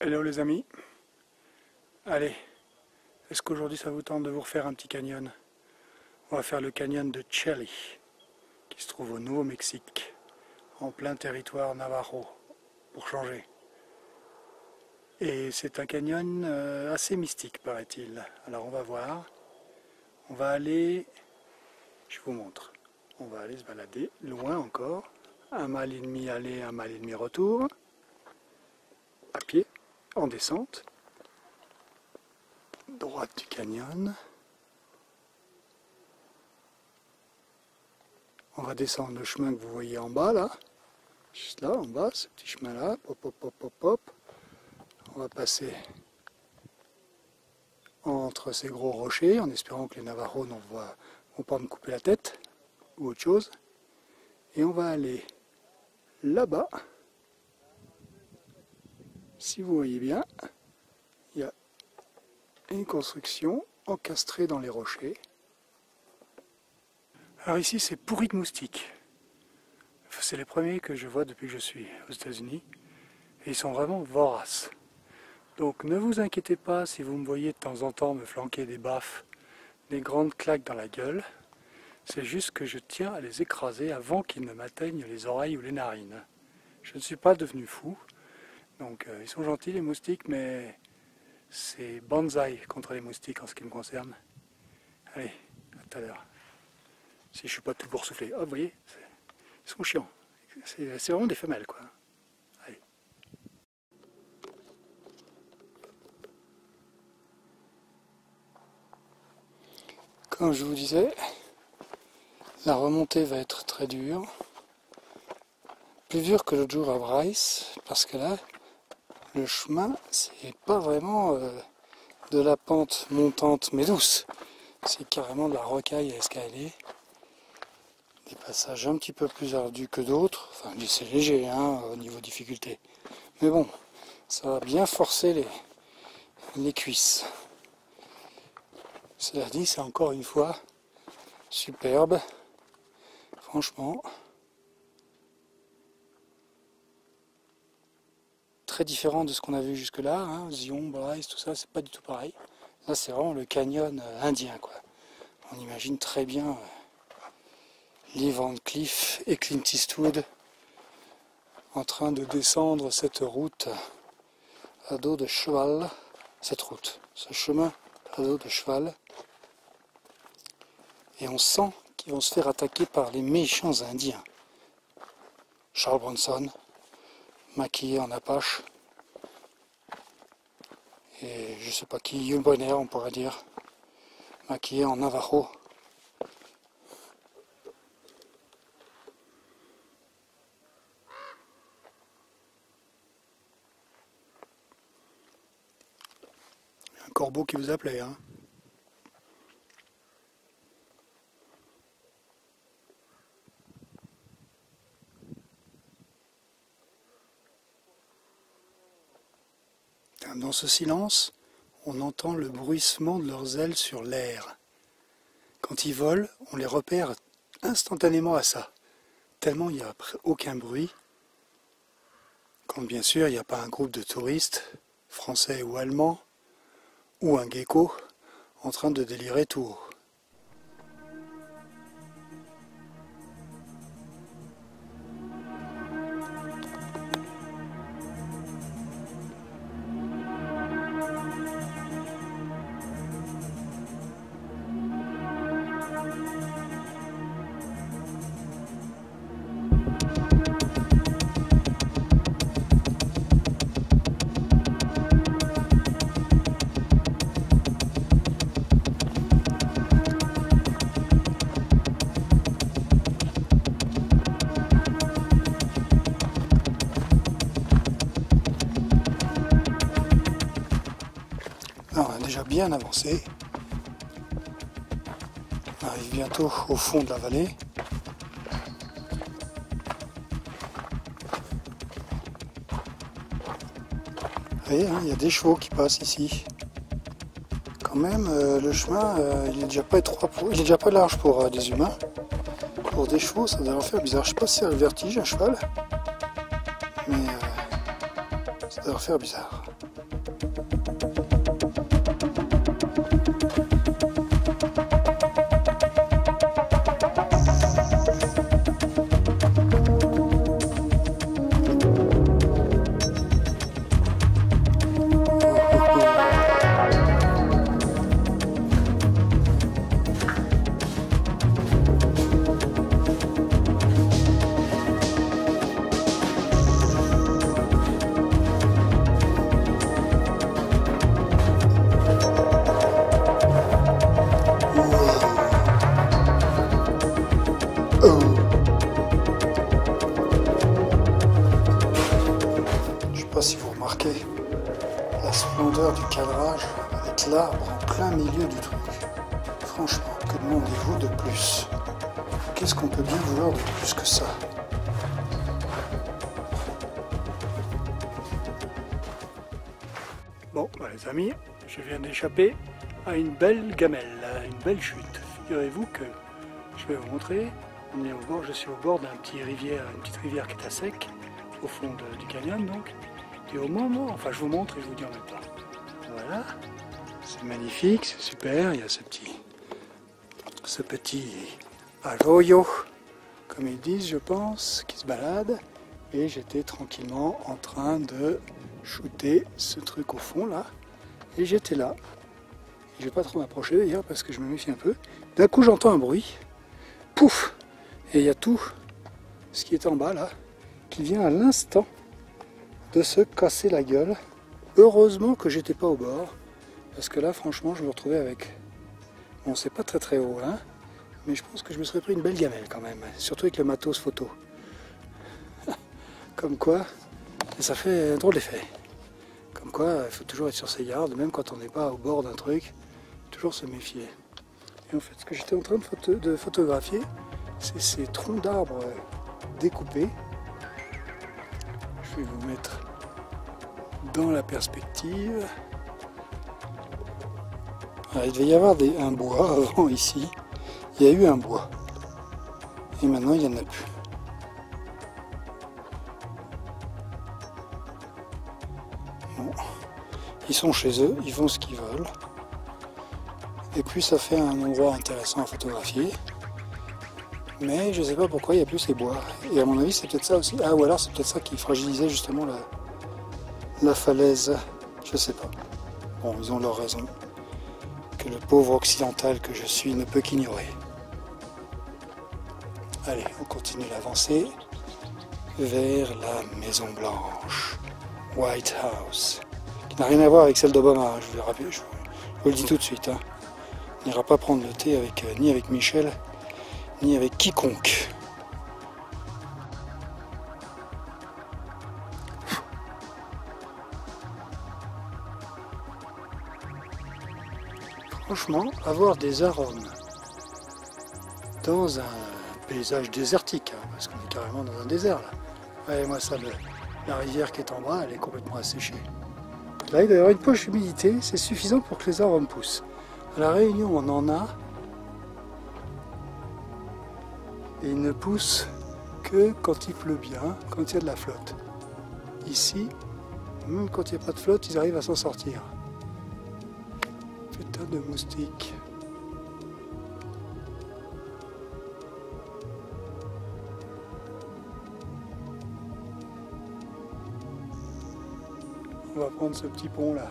Hello les amis, allez, est-ce qu'aujourd'hui ça vous tente de vous refaire un petit canyon? On va faire le canyon de Chelly, qui se trouve au Nouveau-Mexique, en plein territoire Navajo, pour changer. Et c'est un canyon assez mystique paraît-il. Alors on va voir, on va aller, je vous montre, on va aller se balader loin encore, 1,5 miles aller, 1,5 miles retour, à pied, en descente. Droite du canyon. On va descendre le chemin que vous voyez en bas là, juste là en bas, ce petit chemin là, hop hop hop hop hop. On va passer entre ces gros rochers en espérant que les Navajos ne vont pas me couper la tête ou autre chose. Et on va aller là-bas. Si vous voyez bien, il y a une construction encastrée dans les rochers. Alors ici c'est pourri de moustiques. C'est les premiers que je vois depuis que je suis aux États-Unis. Et ils sont vraiment voraces. Donc ne vous inquiétez pas si vous me voyez de temps en temps me flanquer des baffes, des grandes claques dans la gueule. C'est juste que je tiens à les écraser avant qu'ils ne m'atteignent les oreilles ou les narines. Je ne suis pas devenu fou. Donc ils sont gentils les moustiques, mais c'est banzai contre les moustiques en ce qui me concerne. Allez, à tout à l'heure. Si je ne suis pas tout boursouflé. Ah, vous voyez, ils sont chiants. C'est vraiment des femelles, quoi. Allez. Comme je vous disais, la remontée va être très dure. Plus dure que l'autre jour à Bryce, parce que là, le chemin, c'est pas vraiment de la pente montante mais douce. C'est carrément de la rocaille à escalader. Des passages un petit peu plus ardus que d'autres. Enfin, c'est léger hein, au niveau difficulté. Mais bon, ça va bien forcer les cuisses. Cela dit, c'est encore une fois superbe. Franchement, très différent de ce qu'on a vu jusque-là. Hein. Zion, Bryce, tout ça, c'est pas du tout pareil. Là, c'est vraiment le canyon indien, quoi. On imagine très bien Lee Van Cleef et Clint Eastwood en train de descendre cette route à dos de cheval, ce chemin à dos de cheval. Et on sent qu'ils vont se faire attaquer par les méchants indiens. Charles Bronson, maquillé en apache, et je sais pas qui, Yul Brynner on pourrait dire, maquillé en Navajo. Un corbeau qui vous appelait, hein. Dans ce silence, on entend le bruissement de leurs ailes sur l'air. Quand ils volent, on les repère instantanément à ça, tellement il n'y a aucun bruit. Quand bien sûr il n'y a pas un groupe de touristes, français ou allemands, ou un gecko en train de délirer tout haut. Là, on a déjà bien avancé. On arrive bientôt au fond de la vallée. Vous voyez, hein, il y a des chevaux qui passent ici. Quand même, le chemin, il est déjà pas étroit il est déjà pas large pour des humains. Pour des chevaux, ça doit leur faire bizarre. Je sais pas si c'est le vertige, un cheval, mais ça doit leur faire bizarre. mettre l'arbre en plein milieu du truc. Franchement, que demandez-vous de plus? Qu'est-ce qu'on peut bien vouloir de plus que ça? Bon, les amis, je viens d'échapper à une belle gamelle, à une belle chute. Figurez-vous que je vais vous montrer. On est au bord, je suis au bord d'une petite rivière qui est à sec, au fond du canyon donc. Et au moment, enfin je vous montre et je vous dis en même temps. Voilà, c'est magnifique, c'est super, il y a ce petit arroyo, comme ils disent je pense, qui se balade. Et j'étais tranquillement en train de shooter ce truc au fond là. Et j'étais là. Je vais pas trop m'approcher d'ailleurs parce que je me méfie un peu. D'un coup j'entends un bruit. Pouf! Et il y a tout ce qui est en bas là, qui vient à l'instant de se casser la gueule. Heureusement que j'étais pas au bord, parce que là franchement je me retrouvais avec... Bon, c'est pas très haut hein, mais je pense que je me serais pris une belle gamelle quand même, surtout avec le matos photo. Comme quoi, ça fait un drôle d'effet. Comme quoi, il faut toujours être sur ses gardes, même quand on n'est pas au bord d'un truc, toujours se méfier. Et en fait, ce que j'étais en train de photographier, c'est ces troncs d'arbres découpés. Je vais vous mettre dans la perspective. Alors, il devait y avoir un bois avant ici. Il y a eu un bois. Et maintenant, il n'y en a plus. Bon. Ils sont chez eux, ils font ce qu'ils veulent. Et puis ça fait un endroit intéressant à photographier. Mais je ne sais pas pourquoi il n'y a plus ces bois. Et à mon avis, c'est peut-être ça aussi. Ah, ou alors c'est peut-être ça qui fragilisait justement la falaise. Je sais pas. Bon, ils ont leur raison. Que le pauvre occidental que je suis ne peut qu'ignorer. Allez, on continue l'avancée vers la Maison Blanche. White House. Qui n'a rien à voir avec celle d'Obama. Je vous le dis tout de suite. Hein. On n'ira pas prendre le thé ni avec Michel, ni avec quiconque. Franchement, avoir des arômes dans un paysage désertique, hein, parce qu'on est carrément dans un désert là. Regardez-moi ça, la rivière qui est en bas, elle est complètement asséchée. Là, il doit y avoir une poche d'humidité, c'est suffisant pour que les arômes poussent. À La Réunion, on en a, et ils ne poussent que quand il pleut bien, quand il y a de la flotte. Ici, même quand il n'y a pas de flotte, ils arrivent à s'en sortir. Putain de moustiques. On va prendre ce petit pont là.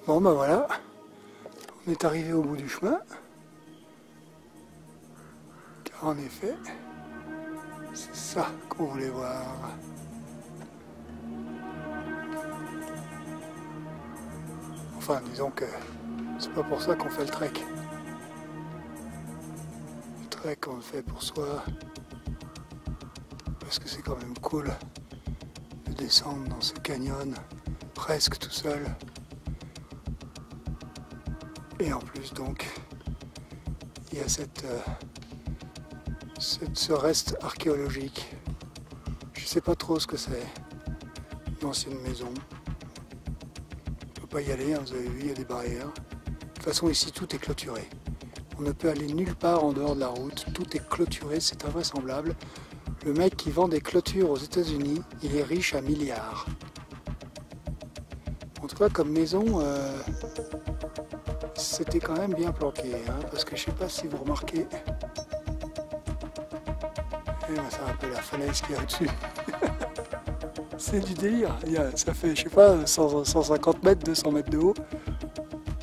Bon ben voilà, on est arrivé au bout du chemin, car en effet, c'est ça qu'on voulait voir. Enfin, disons que c'est pas pour ça qu'on fait le trek. Le trek, on le fait pour soi, parce que c'est quand même cool de descendre dans ce canyon, presque tout seul. Et en plus donc, il y a ce reste archéologique. Je ne sais pas trop ce que c'est. Une ancienne maison. On ne peut pas y aller, hein, vous avez vu, il y a des barrières. De toute façon ici tout est clôturé. On ne peut aller nulle part en dehors de la route. Tout est clôturé, c'est invraisemblable. Le mec qui vend des clôtures aux États-Unis, il est riche à milliards. En tout cas comme maison... c'était quand même bien planqué, hein, parce que je sais pas si vous remarquez, et c'est un peu la falaise qu'il y a au-dessus. C'est du délire, ça fait, je sais pas, 150 mètres, 200 mètres de haut.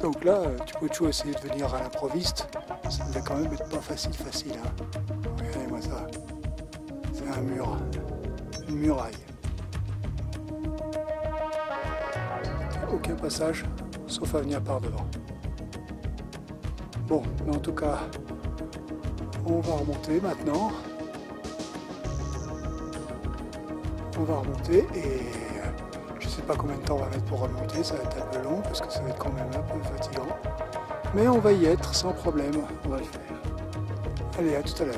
Donc là, tu peux toujours essayer de venir à l'improviste, ça devait quand même être pas facile, hein. Regardez-moi ça, c'est un mur, une muraille. Aucun passage, sauf à venir par devant. Bon, mais en tout cas, on va remonter maintenant. On va remonter et je ne sais pas combien de temps on va mettre pour remonter, ça va être un peu long parce que ça va être quand même un peu fatigant. Mais on va y être sans problème, on va le faire. Allez, à tout à l'heure.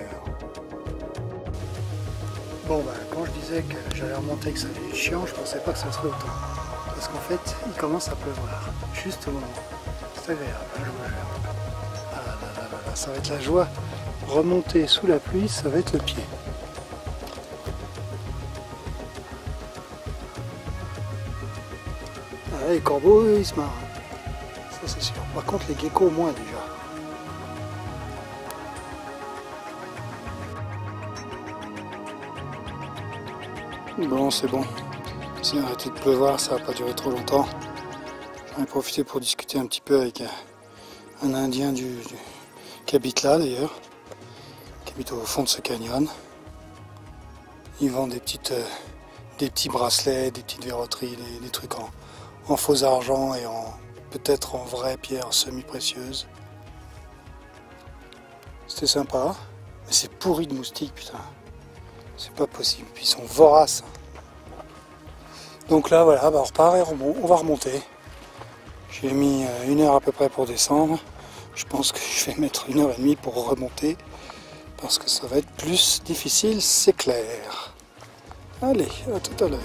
Bon, quand je disais que j'allais remonter et que ça allait être chiant, je ne pensais pas que ça serait autant. Parce qu'en fait, il commence à pleuvoir, juste au moment. C'est agréable, je vous jure. Ah là, ça va être la joie. Remonter sous la pluie, ça va être le pied. Ah, les corbeaux, eux, ils se marrent. Ça, c'est sûr. Par contre, les geckos, moins déjà. Bon, c'est bon. C'est arrêté de pleuvoir, ça va pas durer trop longtemps. J'en ai profité pour discuter un petit peu avec un Indien qui habite là d'ailleurs, qui habite au fond de ce canyon. Ils vendent des petits bracelets, des petites verroteries, des trucs en faux argent et peut-être en vraie pierre semi-précieuse. C'était sympa, mais c'est pourri de moustiques, putain. C'est pas possible, puis ils sont voraces. Donc là, voilà, on repart et on va remonter. J'ai mis 1 heure à peu près pour descendre. Je pense que je vais mettre 1h30 pour remonter, parce que ça va être plus difficile, c'est clair. Allez, à tout à l'heure.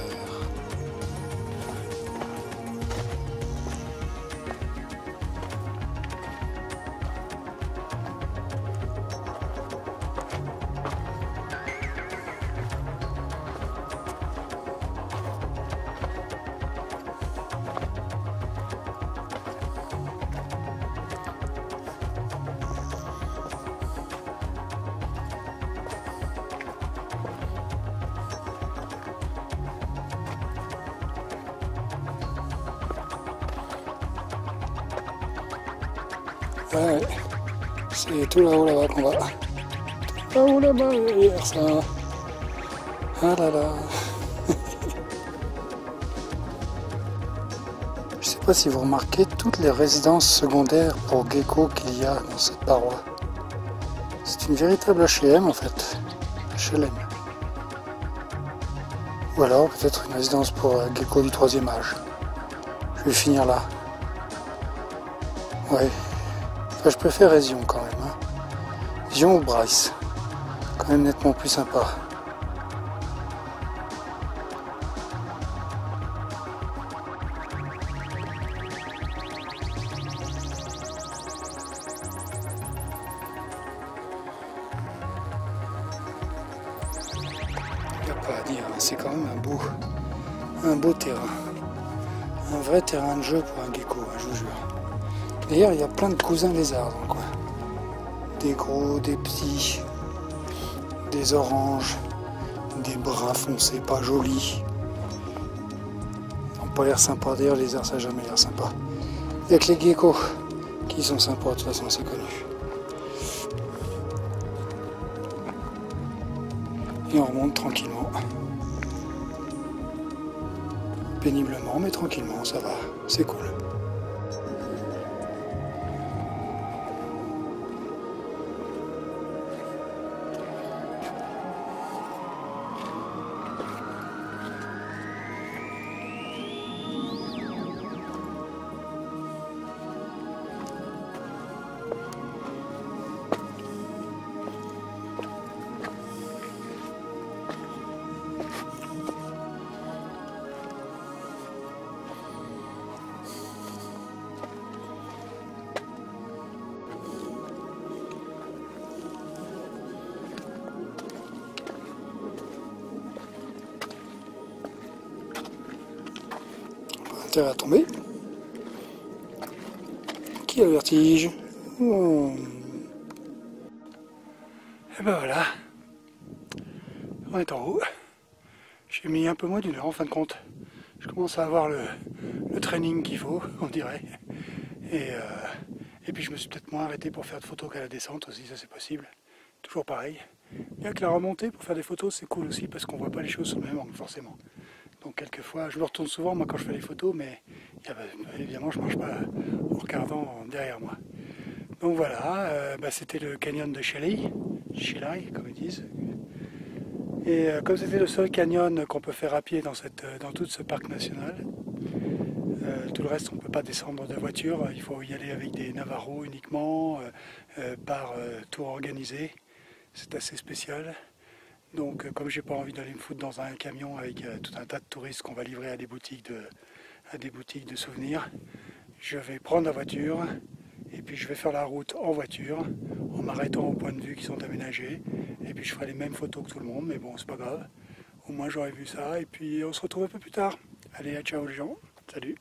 Ouais, c'est tout là-haut qu'on va. Tout là-haut là-bas, derrière ça. Ah là là. Je sais pas si vous remarquez toutes les résidences secondaires pour geckos qu'il y a dans cette paroi. C'est une véritable H&M en fait. HLM. Ou alors peut-être une résidence pour geckos du 3e âge. Je vais finir là. Ouais. Enfin, je préfère Résion quand même. Hein. Résion ou Bryce. Quand même nettement plus sympa. Il n'y a pas à dire, hein. C'est quand même un beau terrain. Un vrai terrain de jeu pour un gecko, hein, je vous jure. D'ailleurs, il y a plein de cousins lézards dans le coin. Des gros, des petits, des oranges, des bruns foncés, pas jolis. Ils n'ont pas l'air sympa. D'ailleurs, les lézards, ça n'a jamais l'air sympa. Il n'y a que les geckos qui sont sympas, de toute façon, c'est connu. Et on remonte tranquillement. Péniblement, mais tranquillement, ça va. C'est cool. À tomber, Qui a le vertige? Oh. Et ben voilà, on est en haut. J'ai mis un peu moins d'1 heure en fin de compte. Je commence à avoir le training qu'il faut, on dirait. Et puis je me suis peut-être moins arrêté pour faire de photos qu'à la descente aussi, ça c'est possible. Toujours pareil. Bien que la remontée pour faire des photos c'est cool aussi parce qu'on voit pas les choses sur le même angle forcément. Donc quelquefois, je me retourne souvent moi quand je fais les photos, mais évidemment je marche pas en regardant derrière moi. Donc voilà, c'était le canyon de Shelley, comme ils disent. Et comme c'était le seul canyon qu'on peut faire à pied dans tout ce parc national, tout le reste on ne peut pas descendre de voiture, il faut y aller avec des Navarros uniquement, par tour organisé, c'est assez spécial. Donc comme j'ai pas envie d'aller me foutre dans un camion avec tout un tas de touristes qu'on va livrer à des boutiques de souvenirs, je vais prendre la voiture et puis je vais faire la route en voiture en m'arrêtant aux points de vue qui sont aménagés et puis je ferai les mêmes photos que tout le monde, mais bon c'est pas grave, au moins j'aurai vu ça et puis on se retrouve un peu plus tard. Allez, ciao les gens, salut.